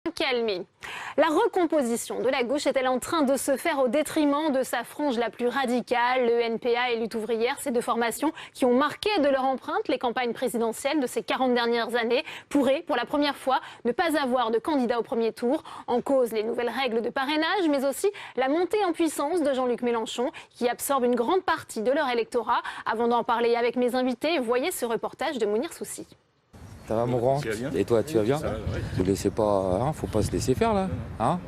Calmer. La recomposition de la gauche est-elle en train de se faire au détriment de sa frange la plus radicale? Le NPA et Lutte ouvrière, ces deux formations qui ont marqué de leur empreinte les campagnes présidentielles de ces 40 dernières années, pourraient, pour la première fois, ne pas avoir de candidat au premier tour. En cause, les nouvelles règles de parrainage, mais aussi la montée en puissance de Jean-Luc Mélenchon, qui absorbe une grande partie de leur électorat. Avant d'en parler avec mes invités, voyez ce reportage de Mounir Soussi. Ça va mon grand? Et toi, tu vas bien? Vous laissez pas, hein, faut pas se laisser faire là, hein?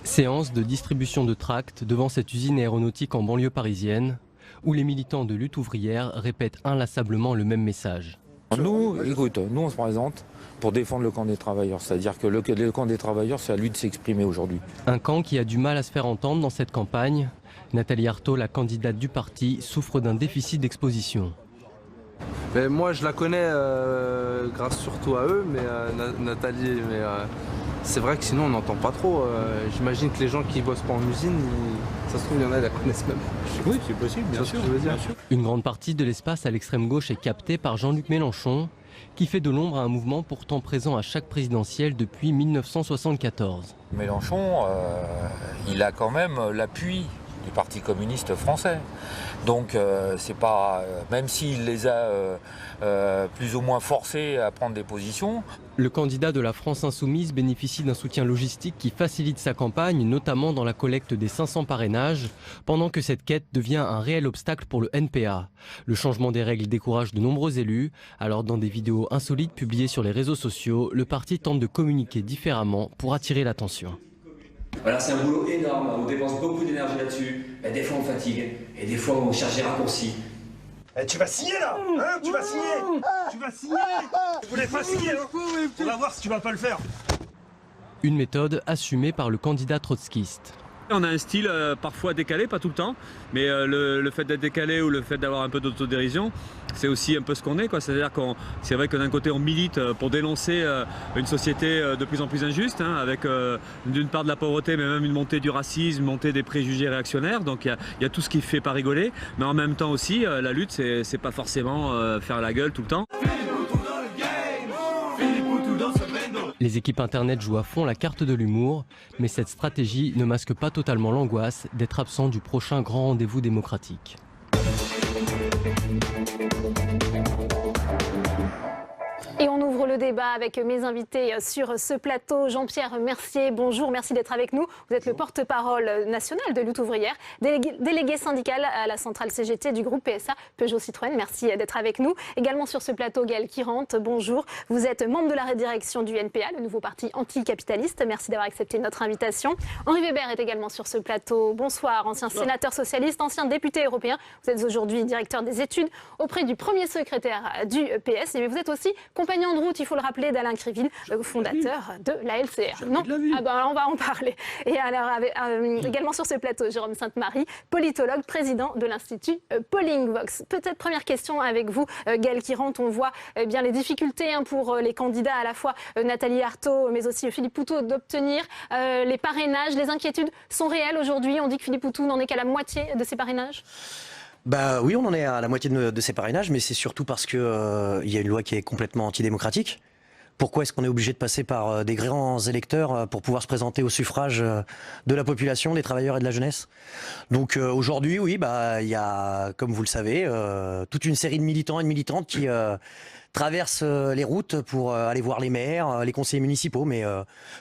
Séance de distribution de tracts devant cette usine aéronautique en banlieue parisienne, où les militants de Lutte ouvrière répètent inlassablement le même message. Nous, écoute, nous on se présente pour défendre le camp des travailleurs, c'est-à-dire que le camp des travailleurs, c'est à lui de s'exprimer aujourd'hui. Un camp qui a du mal à se faire entendre dans cette campagne. Nathalie Arthaud, la candidate du parti, souffre d'un déficit d'exposition. Mais moi je la connais grâce surtout à eux, mais Nathalie, mais c'est vrai que sinon on n'entend pas trop. J'imagine que les gens qui bossent pas en usine, ça se trouve il y en a qui la connaissent même. Oui, c'est possible, bien sûr. Bien sûr. Une grande partie de l'espace à l'extrême gauche est captée par Jean-Luc Mélenchon, qui fait de l'ombre à un mouvement pourtant présent à chaque présidentielle depuis 1974. Mélenchon, il a quand même l'appui du Parti communiste français. Donc c'est pas, même s'il les a plus ou moins forcés à prendre des positions. Le candidat de la France insoumise bénéficie d'un soutien logistique qui facilite sa campagne, notamment dans la collecte des 500 parrainages, pendant que cette quête devient un réel obstacle pour le NPA. Le changement des règles décourage de nombreux élus, alors dans des vidéos insolites publiées sur les réseaux sociaux, le parti tente de communiquer différemment pour attirer l'attention. Voilà, c'est un boulot énorme, on dépense beaucoup d'énergie là-dessus. Des fois on fatigue, et des fois on cherche des raccourcis. Tu vas signer là, hein? Tu vas signer. Tu vas signer. Je voulais pas signer, hein? On va voir si tu vas pas le faire. Une méthode assumée par le candidat trotskiste. On a un style parfois décalé, pas tout le temps, mais le fait d'être décalé ou le fait d'avoir un peu d'autodérision, c'est aussi un peu ce qu'on est, quoi. C'est-à-dire qu'on, c'est vrai que d'un côté on milite pour dénoncer une société de plus en plus injuste, hein, avec d'une part de la pauvreté, mais même une montée du racisme, une montée des préjugés réactionnaires. Donc il y a tout ce qui fait pas rigoler, mais en même temps aussi la lutte, c'est pas forcément faire la gueule tout le temps. Les équipes internet jouent à fond la carte de l'humour, mais cette stratégie ne masque pas totalement l'angoisse d'être absent du prochain grand rendez-vous démocratique. Et on ouvre le débat avec mes invités sur ce plateau. Jean-Pierre Mercier, bonjour, merci d'être avec nous. Vous êtes le porte-parole national de Lutte ouvrière, délégué syndical à la centrale CGT du groupe PSA Peugeot Citroën. Merci d'être avec nous. Également sur ce plateau, Gaël Quirante, bonjour. Vous êtes membre de la direction du NPA, le nouveau parti anticapitaliste. Merci d'avoir accepté notre invitation. Henri Weber est également sur ce plateau. Bonsoir, ancien sénateur socialiste, ancien député européen. Vous êtes aujourd'hui directeur des études auprès du premier secrétaire du PS. Mais vous êtes aussi compagnon de route, il faut le rappeler, d'Alain Krivine, fondateur de la LCR. Non, ah ben, on va en parler. Et alors, également sur ce plateau, Jérôme Sainte-Marie, politologue, président de l'Institut Pollingvox. Peut-être première question avec vous, Gaël Quirante. On voit bien les difficultés pour les candidats, à la fois Nathalie Arthaud, mais aussi Philippe Poutou, d'obtenir les parrainages. Les inquiétudes sont réelles aujourd'hui. On dit que Philippe Poutou n'en est qu'à la moitié de ses parrainages. Bah oui, on en est à la moitié de ces parrainages, mais c'est surtout parce que y a une loi qui est complètement antidémocratique. Pourquoi est-ce qu'on est obligé de passer par des grands électeurs pour pouvoir se présenter au suffrage de la population, des travailleurs et de la jeunesse? Donc aujourd'hui, oui, bah il y a, comme vous le savez, toute une série de militants et de militantes qui traversent les routes pour aller voir les maires, les conseillers municipaux. Mais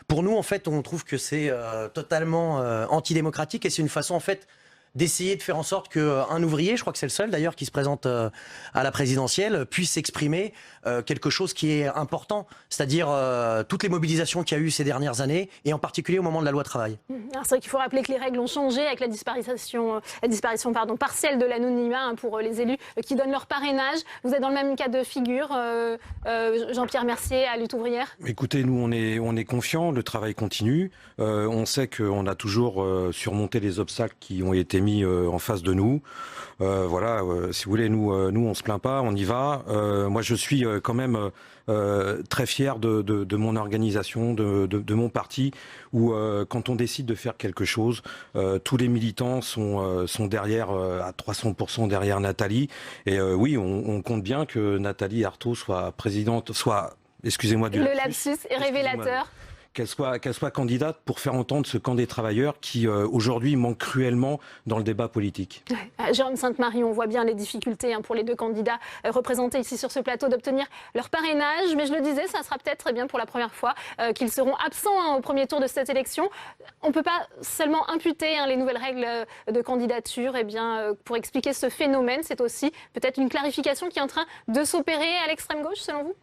pour nous, en fait, on trouve que c'est totalement antidémocratique et c'est une façon, en fait, d'essayer de faire en sorte qu'un ouvrier, je crois que c'est le seul d'ailleurs qui se présente à la présidentielle, puisse exprimer quelque chose qui est important, c'est-à-dire toutes les mobilisations qu'il y a eu ces dernières années, et en particulier au moment de la loi travail. Alors c'est vrai qu'il faut rappeler que les règles ont changé avec la disparition partielle de l'anonymat pour les élus qui donnent leur parrainage. Vous êtes dans le même cas de figure, Jean-Pierre Mercier, à Lutte ouvrière? Écoutez, nous on est confiants, le travail continue, on sait qu'on a toujours surmonté les obstacles qui ont été mis en face de nous. Voilà, si vous voulez, nous on se plaint pas, on y va. Moi je suis quand même très fier de mon organisation, de mon parti, où quand on décide de faire quelque chose, tous les militants sont derrière, à 300% derrière Nathalie. Et oui, on compte bien que Nathalie Arthaud soit présidente, soit, excusez-moi du lapsus est révélateur. qu'elle soit candidate pour faire entendre ce camp des travailleurs qui aujourd'hui manque cruellement dans le débat politique. Jérôme Sainte-Marie, on voit bien les difficultés pour les deux candidats représentés ici sur ce plateau d'obtenir leur parrainage, mais je le disais, ça sera peut-être très bien pour la première fois qu'ils seront absents au premier tour de cette élection. On ne peut pas seulement imputer les nouvelles règles de candidature pour expliquer ce phénomène. C'est aussi peut-être une clarification qui est en train de s'opérer à l'extrême gauche, selon vous ?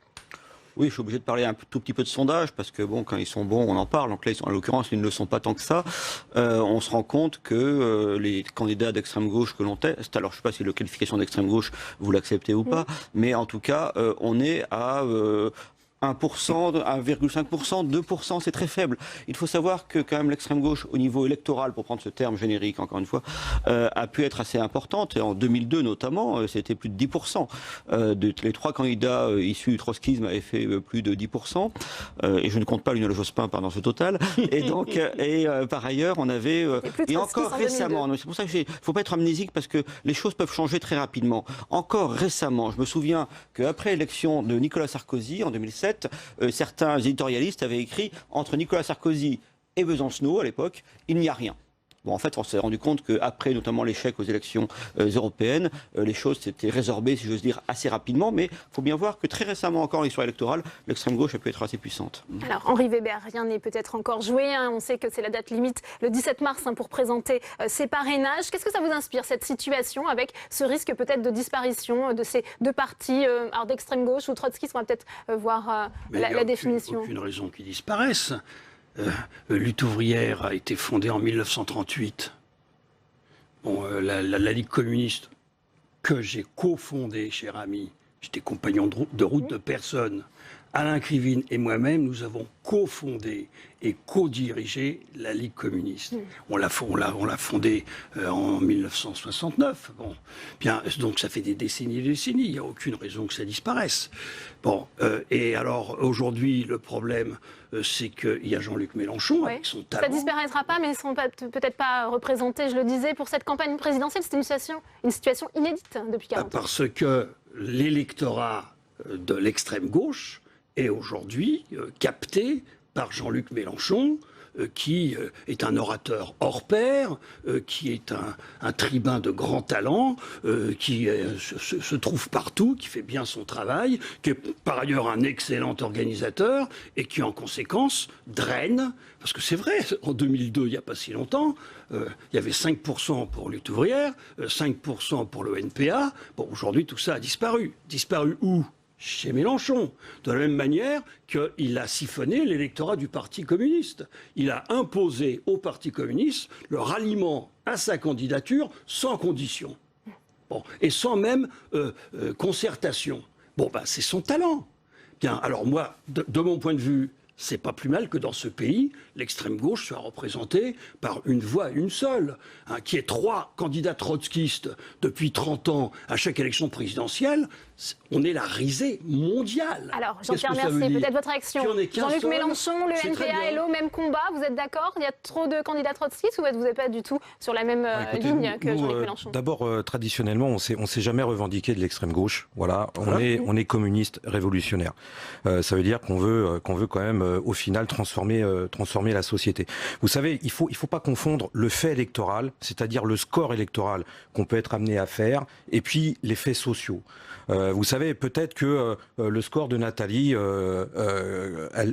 Oui, je suis obligé de parler un tout petit peu de sondage, parce que bon, quand ils sont bons, on en parle. Donc là, en l'occurrence, ils ne le sont pas tant que ça. On se rend compte que les candidats d'extrême gauche que l'on teste, alors je ne sais pas si la qualification d'extrême gauche, vous l'acceptez ou pas, mais en tout cas, on est à 1%, 1,5%, 2%, c'est très faible. Il faut savoir que quand même l'extrême gauche, au niveau électoral, pour prendre ce terme générique encore une fois, a pu être assez importante. Et en 2002 notamment, c'était plus de 10%. Les trois candidats issus du trotskisme avaient fait plus de 10%. Et je ne compte pas Lionel Jospin dans ce total. Et donc, par ailleurs, on avait... et encore récemment, c'est pour ça qu'il ne faut pas être amnésique parce que les choses peuvent changer très rapidement. Encore récemment, je me souviens qu'après l'élection de Nicolas Sarkozy en 2007, certains éditorialistes avaient écrit « Entre Nicolas Sarkozy et Besancenot, à l'époque, il n'y a rien ». Bon, en fait, on s'est rendu compte qu'après, notamment l'échec aux élections européennes, les choses s'étaient résorbées, si j'ose dire, assez rapidement. Mais il faut bien voir que très récemment, encore en histoire électorale, l'extrême gauche a pu être assez puissante. Alors, Henri Weber, rien n'est peut-être encore joué. On sait que c'est la date limite, le 17 mars, pour présenter ces parrainages. Qu'est-ce que ça vous inspire, cette situation, avec ce risque peut-être de disparition de ces deux partis, d'extrême gauche ou trotskistes? On va peut-être voir la définition. Il n'y a aucune raison qu'ils disparaissent. Lutte ouvrière a été fondée en 1938. Bon, la Ligue communiste, que j'ai cofondée, cher ami, j'étais compagnon de route de personne. Alain Krivine et moi-même, nous avons cofondé et co-dirigé la Ligue communiste. On l'a fondée en 1969. Bon, bien, donc ça fait des décennies et des décennies. Il n'y a aucune raison que ça disparaisse. Bon, et alors aujourd'hui, le problème, c'est qu'il y a Jean-Luc Mélenchon avec son talent. Ça ne disparaîtra pas, mais ils ne seront peut-être pas représentés, je le disais, pour cette campagne présidentielle. C'est une situation inédite depuis 40 ans. Parce que l'électorat de l'extrême gauche est aujourd'hui capté par Jean-Luc Mélenchon, qui est un orateur hors pair, qui est un tribun de grand talent, qui se trouve partout, qui fait bien son travail, qui est par ailleurs un excellent organisateur et qui en conséquence draine, parce que c'est vrai, en 2002, il n'y a pas si longtemps, il y avait 5% pour Lutte ouvrière, 5% pour le NPA. Bon, aujourd'hui, tout ça a disparu. Disparu où ? Chez Mélenchon, de la même manière qu'il a siphonné l'électorat du Parti communiste. Il a imposé au Parti communiste le ralliement à sa candidature sans condition. Bon, et sans même concertation. Bon, ben, c'est son talent. Bien, alors moi, de mon point de vue, c'est pas plus mal que dans ce pays, l'extrême gauche soit représentée par une voix, une seule, qui est 3 candidats trotskistes depuis 30 ans à chaque élection présidentielle. On est la risée mondiale. Alors, Jean-Pierre Mercier, peut-être votre réaction. Jean-Luc Mélenchon, le NPA et l'eau, même combat. Vous êtes d'accord? Il y a trop de candidats trotskistes ou vous n'êtes pas du tout sur la même ligne que Jean-Luc Mélenchon? D'abord, traditionnellement, on s'est jamais revendiqué de l'extrême gauche. Voilà, on est communiste révolutionnaire. Ça veut dire qu'on veut quand même, au final, transformer la société. Vous savez, il faut pas confondre le fait électoral, c'est-à-dire le score électoral qu'on peut être amené à faire, et puis les faits sociaux. Vous savez, peut-être que le score de Nathalie,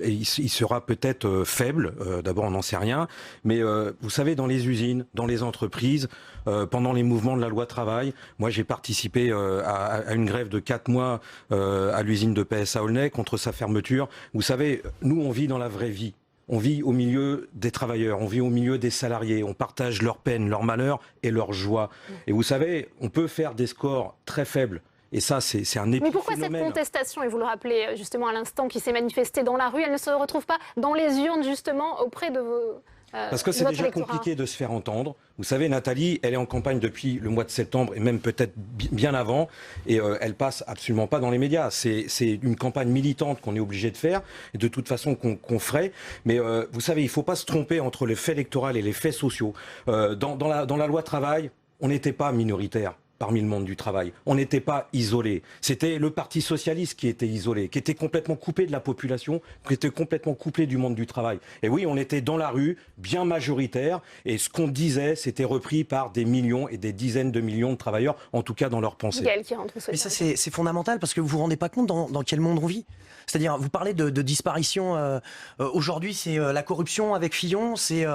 il sera peut-être faible. D'abord, on n'en sait rien. Mais vous savez, dans les usines, dans les entreprises, pendant les mouvements de la loi travail, moi j'ai participé à une grève de 4 mois à l'usine de PSA Aulnay contre sa fermeture. Vous savez, nous on vit dans la vraie vie. On vit au milieu des travailleurs, on vit au milieu des salariés, on partage leurs peines, leurs malheurs et leurs joies. Et vous savez, on peut faire des scores très faibles. Et ça, c'est un épiphénomène. Mais pourquoi cette contestation, et vous le rappelez justement à l'instant, qui s'est manifestée dans la rue, elle ne se retrouve pas dans les urnes justement auprès de vos... Parce que c'est déjà compliqué de se faire entendre. Vous savez, Nathalie, elle est en campagne depuis le mois de septembre et même peut-être bien avant, et elle passe absolument pas dans les médias. C'est une campagne militante qu'on est obligé de faire, et de toute façon qu'on ferait. Mais vous savez, il faut pas se tromper entre le fait électoral et les faits sociaux. Dans la loi travail, on n'était pas minoritaire. parmi le monde du travail. On n'était pas isolés. C'était le Parti socialiste qui était isolé, qui était complètement coupé de la population, qui était complètement coupé du monde du travail. Et oui, on était dans la rue, bien majoritaire, et ce qu'on disait, c'était repris par des millions et des dizaines de millions de travailleurs, en tout cas dans leur pensée. Mais ça, c'est fondamental, parce que vous vous rendez pas compte dans quel monde on vit. C'est-à-dire, vous parlez de disparition. Aujourd'hui, c'est la corruption avec Fillon, c'est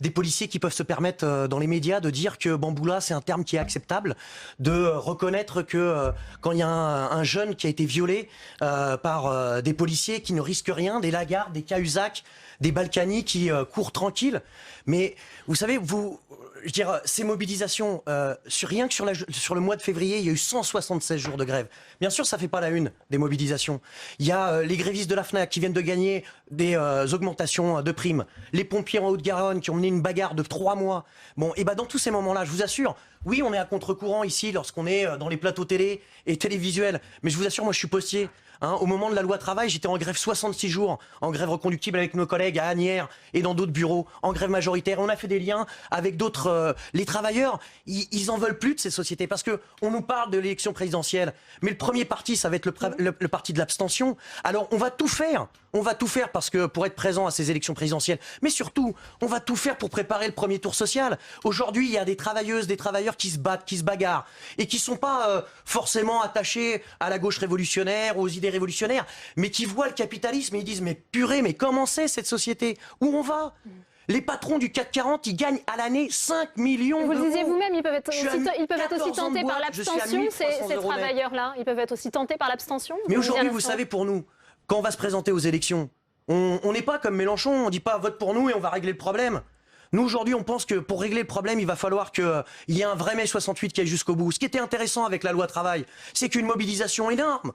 des policiers qui peuvent se permettre dans les médias de dire que Bamboula, c'est un terme qui est acceptable, de reconnaître que quand il y a un jeune qui a été violé par des policiers qui ne risquent rien, des Lagarde, des Cahuzac, des Balkany qui courent tranquilles. Mais vous savez, je veux dire, ces mobilisations, rien que sur le mois de février, il y a eu 176 jours de grève. Bien sûr, ça ne fait pas la une des mobilisations. Il y a les grévistes de la FNAC qui viennent de gagner des augmentations de primes. Les pompiers en Haute-Garonne qui ont mené une bagarre de 3 mois. Bon, et ben dans tous ces moments-là, je vous assure, oui, on est à contre-courant ici lorsqu'on est dans les plateaux télé et télévisuels. Mais je vous assure, moi, je suis postier. Au moment de la loi travail, j'étais en grève 66 jours, en grève reconductible avec nos collègues à Asnières et dans d'autres bureaux, en grève majoritaire. On a fait des liens avec d'autres. Les travailleurs, ils en veulent plus de ces sociétés parce que on nous parle de l'élection présidentielle, mais le premier parti, ça va être le parti de l'abstention. Alors on va tout faire. On va tout faire parce que pour être présent à ces élections présidentielles, mais surtout, on va tout faire pour préparer le premier tour social. Aujourd'hui, il y a des travailleuses, des travailleurs qui se battent, qui se bagarrent et qui sont pas forcément attachés à la gauche révolutionnaire, aux idées révolutionnaires, mais qui voient le capitalisme et ils disent mais purée, mais comment c'est cette société? Où on va? Les patrons du CAC 40, ils gagnent à l'année 5 millions d'euros. Vous le disiez vous-même, ils peuvent être aussi tentés par l'abstention, ces travailleurs-là. Ils peuvent être aussi tentés par l'abstention. Mais aujourd'hui, vous savez, pour nous, quand on va se présenter aux élections, on n'est pas comme Mélenchon, on ne dit pas vote pour nous et on va régler le problème. Nous, aujourd'hui, on pense que pour régler le problème, il va falloir qu'il y ait un vrai mai 68 qui aille jusqu'au bout. Ce qui était intéressant avec la loi travail, c'est qu'une mobilisation énorme.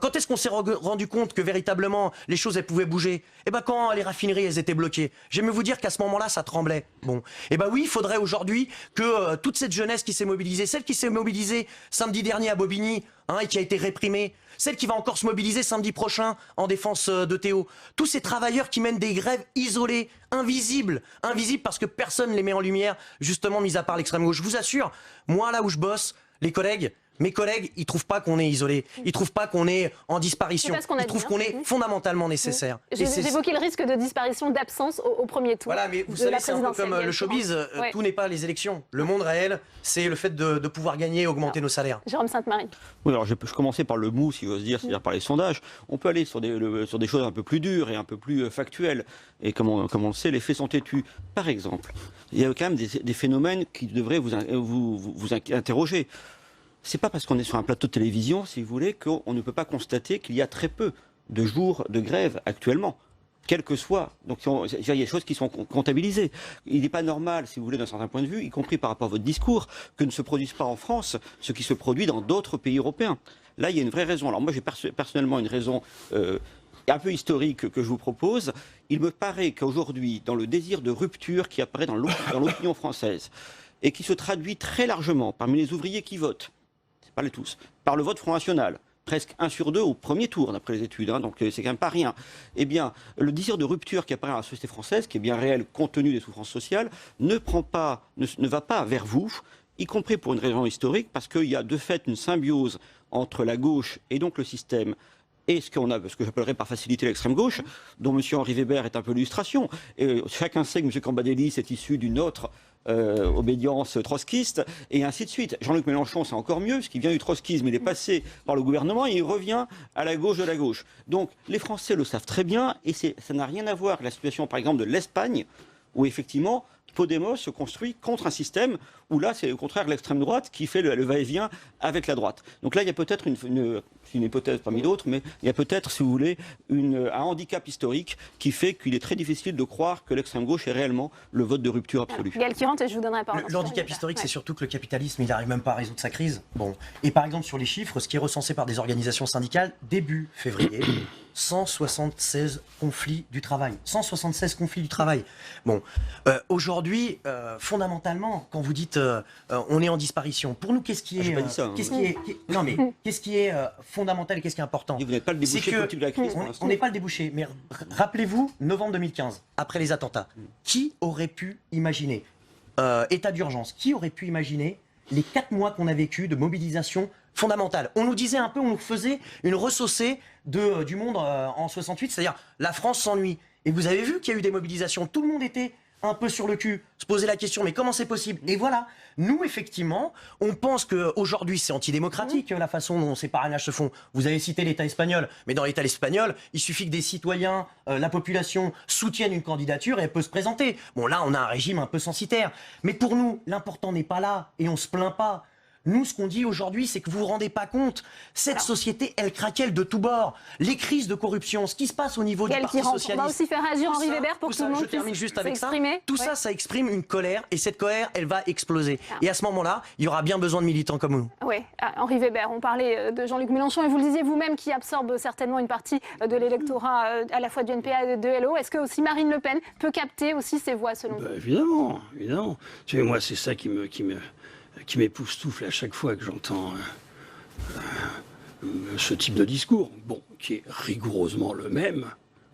Quand est-ce qu'on s'est rendu compte que véritablement les choses elles pouvaient bouger? Eh ben quand les raffineries elles étaient bloquées. J'aime vous dire qu'à ce moment-là ça tremblait. Bon, eh ben oui, il faudrait aujourd'hui que toute cette jeunesse qui s'est mobilisée, celle qui s'est mobilisée samedi dernier à Bobigny, et qui a été réprimée, celle qui va encore se mobiliser samedi prochain en défense de Théo, tous ces travailleurs qui mènent des grèves isolées, invisibles parce que personne ne les met en lumière, justement mis à part l'extrême gauche. Je vous assure, moi là où je bosse, mes collègues, ils trouvent pas qu'on est isolé, ils trouvent pas qu'on est en disparition, ils trouvent qu'on est fondamentalement nécessaire. J'évoquais le risque de disparition, d'absence au premier tour. Voilà, mais vous savez, c'est un peu comme le showbiz, tout n'est pas les élections. Le monde réel, c'est le fait de pouvoir gagner, augmenter nos salaires. Jérôme Sainte-Marie. Oui, alors je commencer par le mou, si j'ose dire, c'est-à-dire par les sondages. On peut aller sur des choses un peu plus dures et un peu plus factuelles. Et comme on le sait, les faits sont têtus. Par exemple, il y a quand même des phénomènes qui devraient vous interroger. C'est pas parce qu'on est sur un plateau de télévision, si vous voulez, qu'on ne peut pas constater qu'il y a très peu de jours de grève actuellement, quel que soit. Donc il y a des choses qui sont comptabilisées. Il n'est pas normal, si vous voulez, d'un certain point de vue, y compris par rapport à votre discours, que ne se produise pas en France ce qui se produit dans d'autres pays européens. Là, il y a une vraie raison. Alors moi, j'ai personnellement une raison un peu historique que je vous propose. Il me paraît qu'aujourd'hui, dans le désir de rupture qui apparaît dans l'opinion française, et qui se traduit très largement parmi les ouvriers qui votent, pas les tous, par le vote Front National, presque 1 sur 2 au premier tour, d'après les études, donc c'est quand même pas rien. Eh bien, le désir de rupture qui apparaît dans la société française, qui est bien réel compte tenu des souffrances sociales, ne va pas vers vous, y compris pour une raison historique, parce qu'il y a de fait une symbiose entre la gauche et donc le système, et ce que j'appellerais par facilité l'extrême gauche, dont M. Henri Weber est un peu l'illustration. Et chacun sait que M. Cambadélis est issu d'une autre obédience trotskiste, et ainsi de suite. Jean-Luc Mélenchon, c'est encore mieux, parce qu'il vient du trotskisme, il est passé par le gouvernement et il revient à la gauche de la gauche. Donc les Français le savent très bien, et ça n'a rien à voir avec la situation, par exemple, de l'Espagne, où effectivement Podemos se construit contre un système où là, c'est au contraire l'extrême droite qui fait le va-et-vient avec la droite. Donc là, il y a peut-être une hypothèse parmi d'autres, mais il y a peut-être, si vous voulez, un handicap historique qui fait qu'il est très difficile de croire que l'extrême gauche est réellement le vote de rupture absolue. Gaël Curante, et je vous donnerai la parole. Le handicap historique, c'est surtout que le capitalisme, il n'arrive même pas à résoudre sa crise. Bon. Et par exemple, sur les chiffres, ce qui est recensé par des organisations syndicales, début février, 176 conflits du travail. 176 conflits du travail. Bon, aujourd'hui, fondamentalement, quand vous dites on est en disparition, pour nous, qu'est-ce qui est, qu'est-ce qui est fondamental et qu'est-ce qui est important? Vous n'êtes pas le débouché politique de la crise. On n'est pas le débouché, mais rappelez-vous, novembre 2015, après les attentats, qui aurait pu imaginer état d'urgence? Qui aurait pu imaginer les 4 mois qu'on a vécu de mobilisation fondamentale. On nous disait un peu, on nous faisait une ressaucée du monde en 68, c'est-à-dire la France s'ennuie. Et vous avez vu qu'il y a eu des mobilisations, tout le monde était un peu sur le cul, se poser la question, mais comment c'est possible? Et voilà, nous, effectivement, on pense qu'aujourd'hui, c'est antidémocratique, la façon dont ces parrainages se font. Vous avez cité l'État espagnol, mais dans l'État espagnol, il suffit que des citoyens, la population, soutiennent une candidature et elle peut se présenter. Bon, là, on a un régime un peu censitaire. Mais pour nous, l'important n'est pas là, et on se plaint pas. Nous, ce qu'on dit aujourd'hui, c'est que vous vous rendez pas compte. Cette société, elle craquelle de tous bords. Les crises de corruption, ce qui se passe au niveau du Parti socialiste. On va aussi faire réagir Henri Weber pour que tout le monde je termine juste avec ça. s'exprimer. Tout ça, ça exprime une colère. Et cette colère, elle va exploser. Et à ce moment-là, il y aura bien besoin de militants comme nous. Oui, Henri Weber, on parlait de Jean-Luc Mélenchon et vous le disiez vous-même qui absorbe certainement une partie de l'électorat à la fois du NPA et de LO. Est-ce que aussi Marine Le Pen peut capter aussi ces voix selon vous? Évidemment, évidemment. Tu sais, moi, c'est ça qui m'époustoufle à chaque fois que j'entends ce type de discours, bon, qui est rigoureusement le même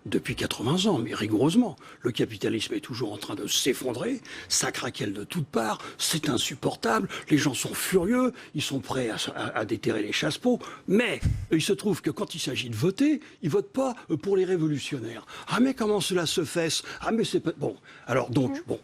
depuis 80 ans, mais rigoureusement. Le capitalisme est toujours en train de s'effondrer, ça craquelle de toutes parts, c'est insupportable, les gens sont furieux, ils sont prêts à déterrer les chassepots, mais il se trouve que quand il s'agit de voter, ils votent pas pour les révolutionnaires. Ah mais comment cela se fait? Ah mais c'est pas... Bon, alors donc, bon,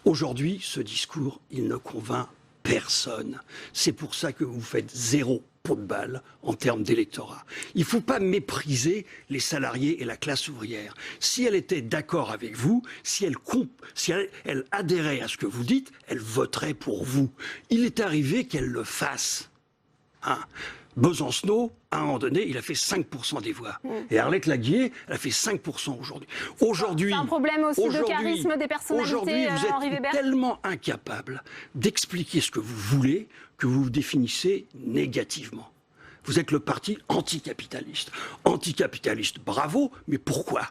aujourd'hui, ce discours, il ne convainc personne. C'est pour ça que vous faites 0 pot de balle en termes d'électorat. Il ne faut pas mépriser les salariés et la classe ouvrière. Si elle était d'accord avec vous, si elle adhérait à ce que vous dites, elle voterait pour vous. Il est arrivé qu'elle le fasse. Hein. Besancenot, à un moment donné, il a fait 5% des voix. Et Arlette Laguier, elle a fait 5% aujourd'hui. C'est un problème aussi de charisme des personnalités, aujourd'hui, vous Henri êtes Weber. tellement incapable d'expliquer ce que vous voulez que vous vous définissez négativement. Vous êtes le parti anticapitaliste. Anticapitaliste, bravo, mais pourquoi ?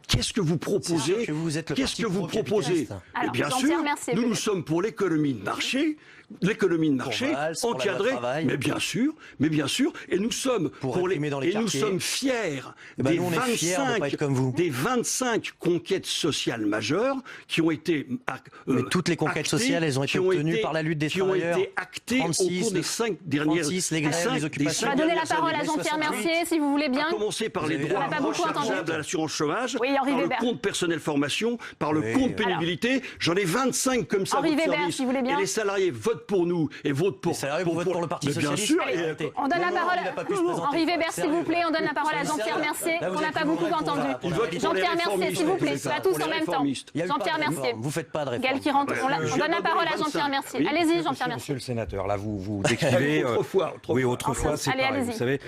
Qu'est-ce que vous proposez? Qu'est-ce que vous proposez? Alors, bien sûr, nous sommes pour l'économie de marché. L'économie de marché encadrée, mais bien sûr, et nous sommes nous sommes fiers des 25 conquêtes sociales majeures qui ont été mais toutes les conquêtes sociales, elles ont été obtenues par la lutte des travailleurs. Qui ont été actées au cours des 5 dernières années. les occupations. On va donner la parole à Jean-Pierre Mercier, si vous voulez bien. À commencer par les droits rechargeables à l'assurance chômage, oui, par le compte personnel formation, par le compte pénibilité. J'en ai 25 comme ça. Henri Weber, si vous voulez bien. Et les salariés votent pour nous et votent pour le Parti socialiste. Bien sûr. On donne la parole à Henri Weber, s'il vous plaît. On donne la parole à Jean-Pierre Mercier, qu'on n'a pas beaucoup entendu. Jean-Pierre Mercier, s'il vous plaît. Pas tous en même temps. Jean-Pierre Mercier. Vous faites pas de réforme. Gaël qui rentre. On donne la parole à Jean-Pierre Mercier. Allez-y, Jean-Pierre Mercier. Monsieur le sénateur, là, vous décrivez... Oui, autrefois, c'est pareil. Vous savez,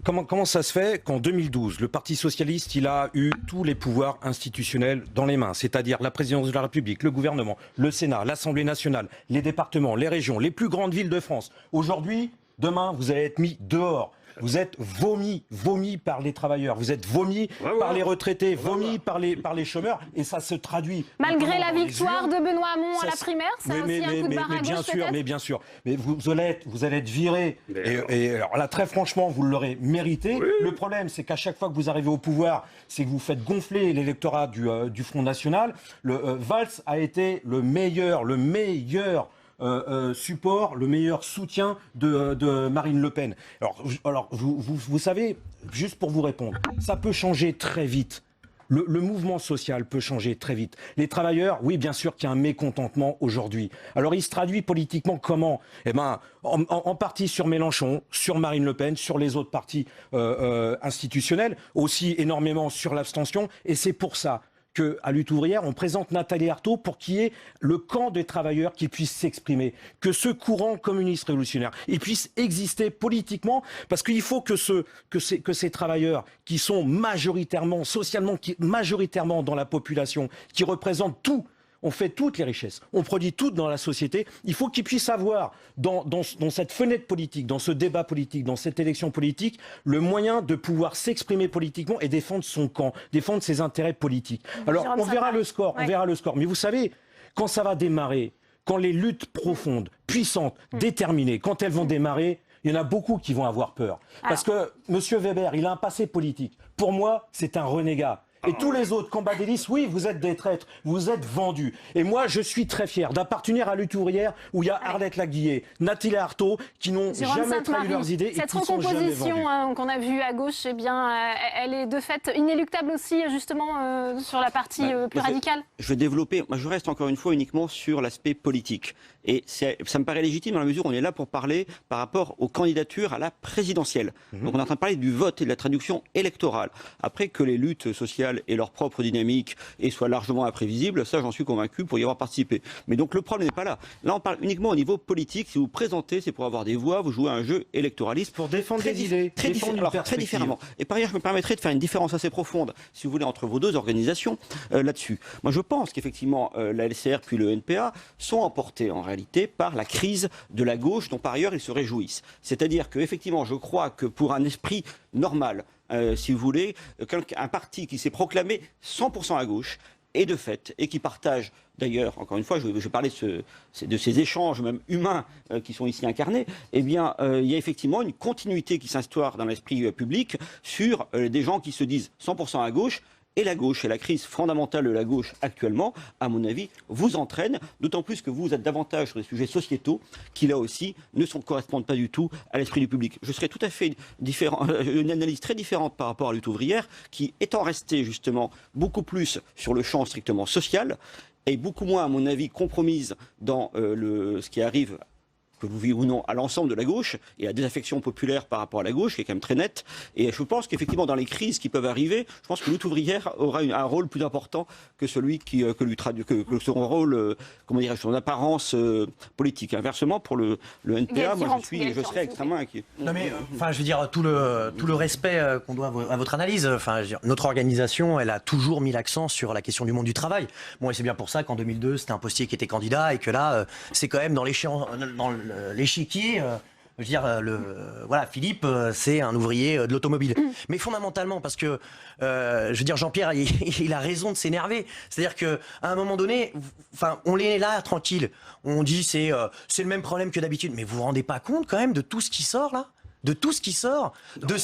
comment ça se fait qu'en 2012, le Parti socialiste, il a eu tous les pouvoirs institutionnels dans les mains, c'est-à-dire la présidence de la République, le gouvernement, le Sénat, l'Assemblée nationale, les départements, les régions, les plus grandes villes de France. Aujourd'hui, demain, vous allez être mis dehors. Vous êtes vomi par les travailleurs, vous êtes vomi par les retraités, vomi par les chômeurs, et ça se traduit. Malgré la victoire de Benoît Hamon à la primaire, ça a aussi un coup de barre à gauche peut-être. Mais bien sûr, mais vous allez être viré, et alors là, très franchement, vous l'aurez mérité. Oui. Le problème, c'est qu'à chaque fois que vous arrivez au pouvoir, c'est que vous faites gonfler l'électorat du Front National. Valls a été le meilleur support, le meilleur soutien de Marine Le Pen. Alors vous savez, juste pour vous répondre, ça peut changer très vite. Le mouvement social peut changer très vite. Les travailleurs, oui, bien sûr qu'il y a un mécontentement aujourd'hui. Alors il se traduit politiquement comment? Eh ben, en partie sur Mélenchon, sur Marine Le Pen, sur les autres partis institutionnels, aussi énormément sur l'abstention, et c'est pour ça qu'à Lutte ouvrière, on présente Nathalie Arthaud pour qu'il y ait le camp des travailleurs qui puisse s'exprimer, que ce courant communiste révolutionnaire il puisse exister politiquement, parce qu'il faut que ces travailleurs qui sont majoritairement, socialement, majoritairement dans la population, qui représentent tout, on fait toutes les richesses, on produit tout dans la société, il faut qu'ils puissent avoir dans cette fenêtre politique, dans ce débat politique, dans cette élection politique, le moyen de pouvoir s'exprimer politiquement et défendre son camp, défendre ses intérêts politiques. Alors on verra le score, mais vous savez, quand ça va démarrer, quand les luttes profondes, puissantes, déterminées, quand elles vont démarrer, il y en a beaucoup qui vont avoir peur. Parce que M. Weber, il a un passé politique. Pour moi, c'est un renégat. Et tous les autres combats des listes, oui, vous êtes des traîtres, vous êtes vendus. Et moi, je suis très fier d'appartenir à Lutte ouvrière où il y a Arlette Laguillet, Nathalie Arthaud, qui n'ont jamais trahi leurs idées et cette qui sont jamais vendus. recomposition qu'on a vue à gauche, eh bien, elle est de fait inéluctable aussi, justement, sur la partie plus radicale. Je vais développer, moi je reste encore une fois uniquement sur l'aspect politique. Et ça me paraît légitime dans la mesure où on est là pour parler par rapport aux candidatures à la présidentielle. Donc on est en train de parler du vote et de la traduction électorale. Après que les luttes sociales aient leur propre dynamique et soient largement imprévisibles, ça j'en suis convaincu pour y avoir participé. Mais donc le problème n'est pas là. Là on parle uniquement au niveau politique. Si vous présentez, c'est pour avoir des voix, vous jouez à un jeu électoraliste. Pour défendre des idées, très différemment. Et par ailleurs, je me permettrai de faire une différence assez profonde, si vous voulez, entre vos deux organisations là-dessus. Moi je pense qu'effectivement la LCR puis le NPA sont emportés en réalité par la crise de la gauche dont par ailleurs ils se réjouissent. C'est-à-dire qu'effectivement je crois que pour un esprit normal, si vous voulez, un parti qui s'est proclamé 100% à gauche et de fait, et qui partage d'ailleurs, encore une fois, je vais parler de ces échanges même humains qui sont ici incarnés, eh bien il y a effectivement une continuité qui s'instaure dans l'esprit public sur des gens qui se disent 100% à gauche. Et la gauche, et la crise fondamentale de la gauche actuellement, à mon avis, vous entraîne, d'autant plus que vous êtes davantage sur des sujets sociétaux qui, là aussi, ne correspondent pas du tout à l'esprit du public. Je serais tout à fait différent, une analyse très différente par rapport à la lutte ouvrière, qui, étant restée justement beaucoup plus sur le champ strictement social, est beaucoup moins, à mon avis, compromise dans ce qui arrive, que vous vivez ou non, à l'ensemble de la gauche, et la désaffection populaire par rapport à la gauche, qui est quand même très nette. Et je pense qu'effectivement, dans les crises qui peuvent arriver, je pense que la lutte ouvrière aura un rôle plus important que celui que son rôle, comment dirais-je, son apparence politique. Inversement, pour le NPA, moi je serais extrêmement inquiet. Non mais, enfin, je veux dire, tout le respect qu'on doit à votre analyse, enfin, notre organisation, elle a toujours mis l'accent sur la question du monde du travail. Bon, et c'est bien pour ça qu'en 2002, c'était un postier qui était candidat, et que là, c'est quand même dans l'échiquier, je veux dire, voilà, Philippe, c'est un ouvrier de l'automobile. Mais fondamentalement, parce que, je veux dire, Jean-Pierre, il a raison de s'énerver. C'est-à-dire qu'à un moment donné, enfin, on est là, tranquille. On dit, c'est le même problème que d'habitude. Mais vous vous rendez pas compte, quand même, de tout ce qui sort, là ? De tout ce qui sort, de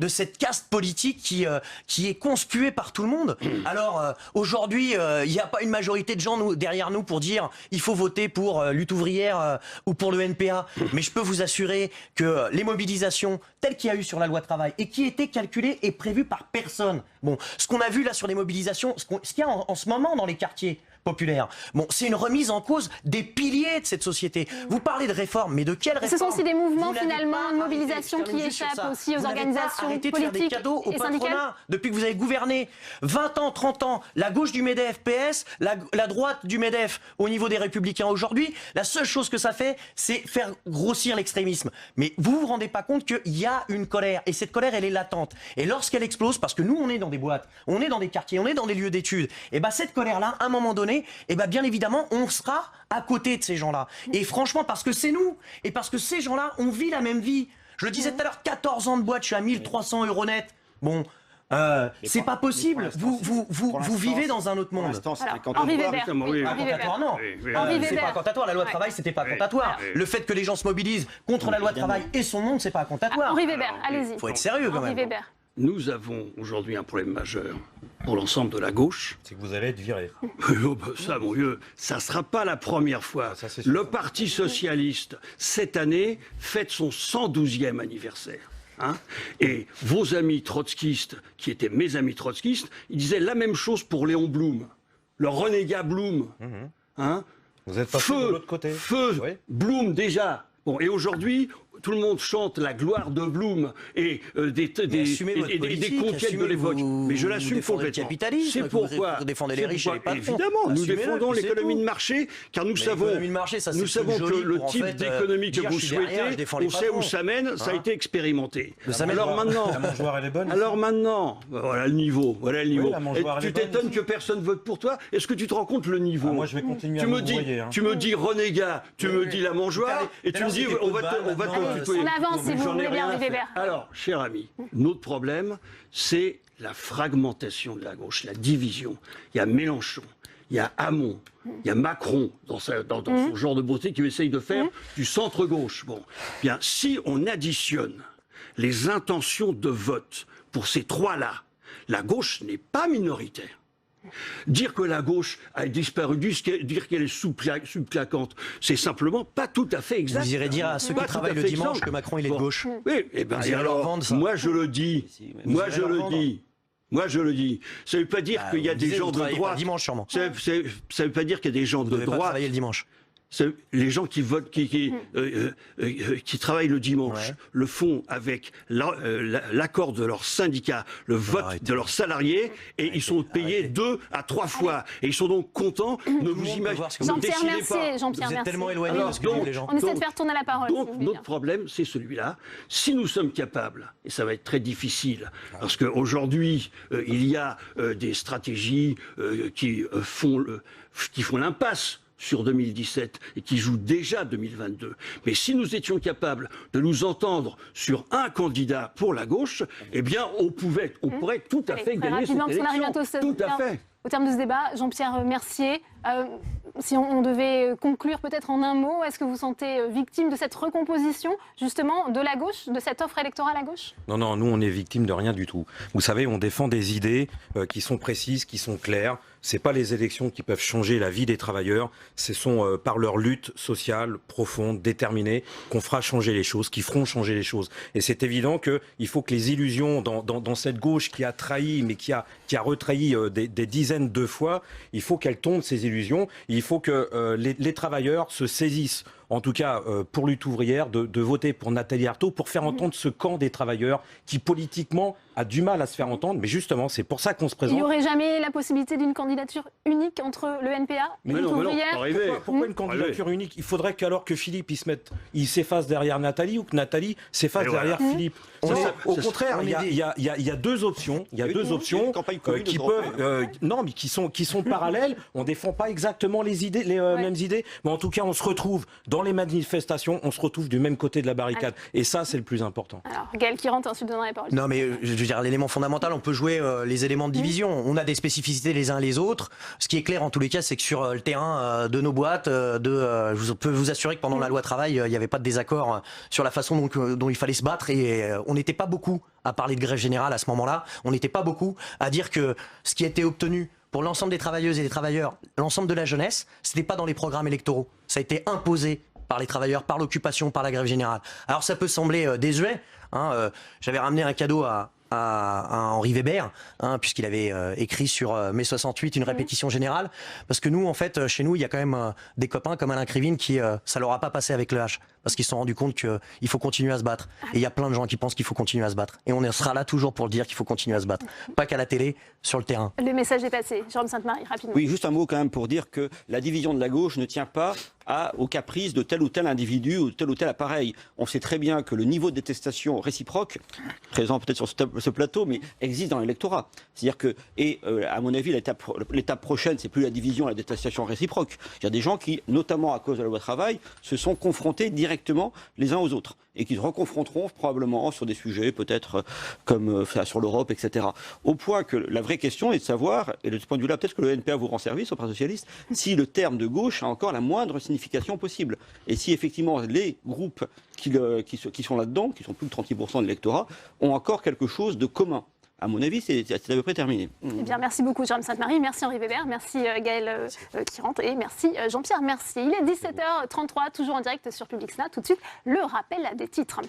cette caste politique qui est conspuée par tout le monde. Alors, aujourd'hui, il n'y a pas une majorité de gens derrière nous pour dire il faut voter pour Lutte ouvrière ou pour le NPA. Mais je peux vous assurer que les mobilisations telles qu'il y a eu sur la loi travail et qui étaient calculées et prévues par personne. Bon, ce qu'on a vu là sur les mobilisations, ce qu'il y a en ce moment dans les quartiers populaire. Bon, c'est une remise en cause des piliers de cette société. Vous parlez de réforme, mais de quelle réforme ? Ce sont aussi des mouvements finalement de mobilisation qui échappent aussi aux organisations politiques de faire des cadeaux au patronat depuis que vous avez gouverné 20 ans, 30 ans, la gauche du MEDEF PS, la droite du MEDEF au niveau des Républicains aujourd'hui, la seule chose que ça fait, c'est faire grossir l'extrémisme. Mais vous vous rendez pas compte qu'il y a une colère, et cette colère, elle est latente. Et lorsqu'elle explose, parce que nous, on est dans des boîtes, on est dans des quartiers, on est dans des lieux d'études, et ben cette colère-là, à un moment donné, et ben bien évidemment, on sera à côté de ces gens-là. Et franchement, parce que c'est nous, et parce que ces gens-là, on vit la même vie. Je le disais tout à l'heure, 14 ans de boîte, je suis à 1300 € net. Bon, c'est pas possible. Vous vivez dans un autre monde. Henri Weber. Non. C'est pas attentatoire. La loi de travail, c'était pas attentatoire. Le fait que les gens se mobilisent contre la loi de travail et son nom, c'est pas attentatoire. Henri Weber, allez-y. Faut être sérieux quand même. Henri Weber. Nous avons aujourd'hui un problème majeur pour l'ensemble de la gauche. C'est que vous allez être viré. Ça, mon vieux, ça ne sera pas la première fois. Le Parti socialiste, cette année, fête son 112e anniversaire. Hein, et vos amis trotskistes, qui étaient mes amis trotskistes, ils disaient la même chose pour Léon Blum, le renégat Blum. Hein, vous êtes passé de l'autre côté. Feu, oui. Blum déjà. Bon, et aujourd'hui, tout le monde chante la gloire de Blum et des conquêtes de l'époque. Mais je l'assume complètement. C'est pourquoi vous défendez les riches et les patrons. Évidemment, nous défendons l'économie de marché, car nous savons que le type d'économie que vous souhaitez, on sait où ça mène, ça a été expérimenté. Alors maintenant, voilà le niveau. Tu t'étonnes que personne vote pour toi. Est-ce que tu te rends compte le niveau ? Moi, je vais continuer à m'embrouiller. Tu me dis renégat, tu me dis la mangeoire, et tu me dis on va te... On avance si vous voulez bien, Weber. Alors, cher ami, notre problème, c'est la fragmentation de la gauche, la division. Il y a Mélenchon, il y a Hamon, il y a Macron dans son genre de beauté qui essaye de faire du centre-gauche. Bon, bien, si on additionne les intentions de vote pour ces trois-là, La gauche n'est pas minoritaire. Dire que la gauche a disparu, dire qu'elle est sous-claquante, c'est simplement pas tout à fait exact. Vous irez dire à ceux qui travaillent le dimanche que Macron il est de gauche. Oui, et ben alors, moi je le dis, moi je le dis. Ça ne veut pas dire qu'il y a des gens de droite. Dimanche sûrement. Ça ne veut pas dire qu'il y a des gens de droite. Travailler le dimanche. Les gens qui votent, qui travaillent le dimanche, le font avec l'accord de leur syndicat, le vote de leurs salariés, et ils sont payés 2 à 3 fois. Et ils sont donc contents. Ne vous imaginez pas. Jean-Pierre, merci. Vous êtes tellement éloigné de ce que disent les gens. On essaie de faire tourner la parole. Donc, notre problème, c'est celui-là. Si nous sommes capables, et ça va être très difficile, parce qu'aujourd'hui, il y a des stratégies qui font l'impasse sur 2017 et qui jouent déjà 2022. Mais si nous étions capables de nous entendre sur un candidat pour la gauche, eh bien, on pourrait tout à fait gagner cette élection. Tout à fait. Au terme de ce débat, Jean-Pierre Mercier, si on devait conclure peut-être en un mot, est-ce que vous vous sentez victime de cette recomposition, justement, de la gauche, de cette offre électorale à gauche ? Non, nous, on est victime de rien du tout. Vous savez, on défend des idées qui sont précises, qui sont claires. C'est pas les élections qui peuvent changer la vie des travailleurs. Ce sont par leur lutte sociale profonde, déterminée, qu'on fera changer les choses, qui feront changer les choses. Et c'est évident qu'il faut que les illusions dans cette gauche qui a trahi, mais qui a retrahi des dizaines de fois, il faut qu'elles tombent, ces illusions. Il faut que les travailleurs se saisissent, en tout cas pour Lutte ouvrière, de voter pour Nathalie Arthaud, pour faire entendre ce camp des travailleurs qui politiquement a du mal à se faire entendre. Mais justement, c'est pour ça qu'on se présente. Il n'y aurait jamais la possibilité d'une candidature unique entre le NPA et Lutte ouvrière ? Pourquoi une candidature unique ? Il faudrait qu'alors que Philippe il s'efface derrière Nathalie, ou que Nathalie s'efface derrière Philippe. Au contraire, il y a deux options. Il y a deux options qui peuvent, mais qui sont parallèles. On défend pas exactement les mêmes idées, mais en tout cas, on se retrouve dans les manifestations, on se retrouve du même côté de la barricade. Et ça, c'est le plus important. Alors, Gaël qui rentre, ensuite donnerai la parole. Non, mais je veux dire, l'élément fondamental, on peut jouer les éléments de division. On a des spécificités les uns les autres. Ce qui est clair, en tous les cas, c'est que sur le terrain de nos boîtes, je peux vous assurer que pendant la loi travail, il n'y avait pas de désaccord sur la façon dont il fallait se battre. Et on n'était pas beaucoup à parler de grève générale à ce moment-là. On n'était pas beaucoup à dire que ce qui a été obtenu pour l'ensemble des travailleuses et des travailleurs, l'ensemble de la jeunesse, c'était pas dans les programmes électoraux. Ça a été imposé par les travailleurs, par l'occupation, par la grève générale. Alors ça peut sembler désuet. J'avais ramené un cadeau à Henri Weber, puisqu'il avait écrit sur mai 68 une répétition générale, parce que nous, en fait, chez nous, il y a quand même des copains comme Alain Krivine qui, ça leur a pas passé avec le H, parce qu'ils se sont rendus compte qu'il faut continuer à se battre. Et il y a plein de gens qui pensent qu'il faut continuer à se battre. Et on sera là toujours pour le dire qu'il faut continuer à se battre. Pas qu'à la télé, sur le terrain. Le message est passé. Jérôme Sainte-Marie, rapidement. Oui, juste un mot quand même pour dire que la division de la gauche ne tient pas aux caprices de tel ou tel individu ou tel appareil. On sait très bien que le niveau de détestation réciproque, présent peut-être sur ce plateau, mais existe dans l'électorat. C'est-à-dire que, à mon avis, l'étape prochaine, c'est plus la division, la détestation réciproque. Il y a des gens qui, notamment à cause de la loi travail, se sont confrontés directement les uns aux autres et qui se reconfronteront probablement sur des sujets peut-être comme sur l'Europe, etc. Au point que la vraie question est de savoir, et de ce point de vue-là, peut-être que le NPA vous rend service au Parti socialiste, si le terme de gauche a encore la moindre signification possible. Et si effectivement les groupes qui sont là-dedans, qui sont plus de 36% de l'électorat, ont encore quelque chose de commun. À mon avis, c'est à peu près terminé. Eh bien, merci beaucoup, Jérôme Sainte-Marie. Merci Henri Weber. Merci Gaël qui rentre. Et merci Jean-Pierre Mercier. Il est 17h33, toujours en direct sur Public Sénat. Tout de suite, le rappel des titres.